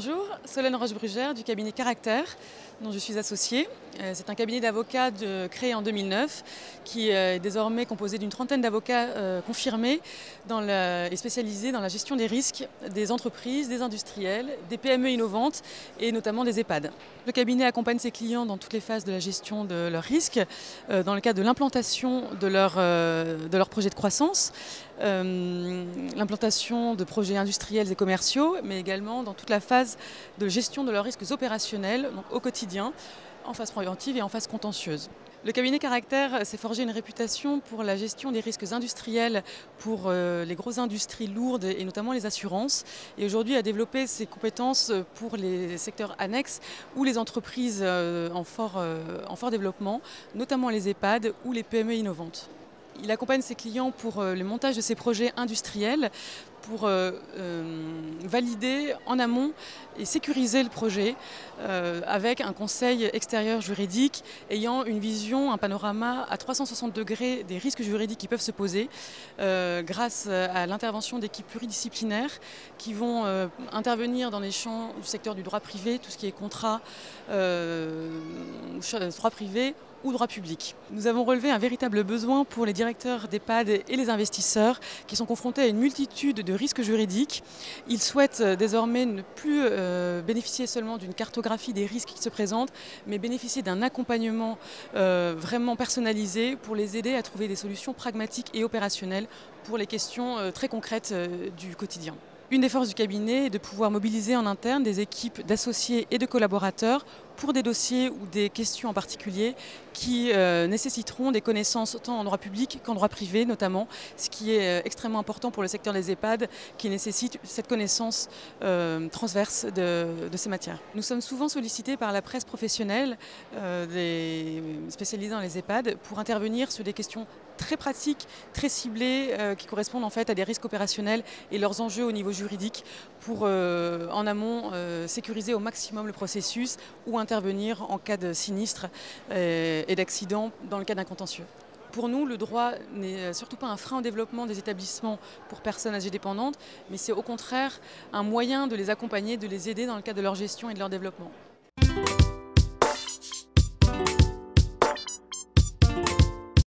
Bonjour, Solène Roche-Brugère du cabinet Caractère, dont je suis associée. C'est un cabinet d'avocats créé en 2009 qui est désormais composé d'une trentaine d'avocats confirmés et spécialisés dans la gestion des risques des entreprises, des industriels, des PME innovantes et notamment des EHPAD. Le cabinet accompagne ses clients dans toutes les phases de la gestion de leurs risques, dans le cadre de l'implantation de leur projet de croissance, l'implantation de projets industriels et commerciaux, mais également dans toute la phase de gestion de leurs risques opérationnels, donc au quotidien, en phase préventive et en phase contentieuse. Le cabinet Caractère s'est forgé une réputation pour la gestion des risques industriels pour les grosses industries lourdes et notamment les assurances. Et aujourd'hui a développé ses compétences pour les secteurs annexes ou les entreprises en fort développement, notamment les EHPAD ou les PME innovantes. Il accompagne ses clients pour le montage de ses projets industriels, pour valider en amont et sécuriser le projet avec un conseil extérieur juridique ayant une vision, un panorama à 360 degrés des risques juridiques qui peuvent se poser grâce à l'intervention d'équipes pluridisciplinaires qui vont intervenir dans les champs du secteur du droit privé, tout ce qui est contrat, droit privé ou droit public. Nous avons relevé un véritable besoin pour les directeurs d'EHPAD et les investisseurs qui sont confrontés à une multitude de risques juridiques. Ils souhaitent désormais ne plus bénéficier seulement d'une cartographie des risques qui se présentent, mais bénéficier d'un accompagnement vraiment personnalisé pour les aider à trouver des solutions pragmatiques et opérationnelles pour les questions très concrètes du quotidien. Une des forces du cabinet est de pouvoir mobiliser en interne des équipes d'associés et de collaborateurs pour des dossiers ou des questions en particulier qui nécessiteront des connaissances tant en droit public qu'en droit privé notamment, ce qui est extrêmement important pour le secteur des EHPAD qui nécessite cette connaissance transverse de ces matières. Nous sommes souvent sollicités par la presse professionnelle spécialisée dans les EHPAD pour intervenir sur des questions très pratiques, très ciblées, qui correspondent en fait à des risques opérationnels et leurs enjeux au niveau juridique pour en amont sécuriser au maximum le processus ou intervenir en cas de sinistre et d'accident dans le cas d'un contentieux. Pour nous, le droit n'est surtout pas un frein au développement des établissements pour personnes âgées dépendantes, mais c'est au contraire un moyen de les accompagner, de les aider dans le cadre de leur gestion et de leur développement.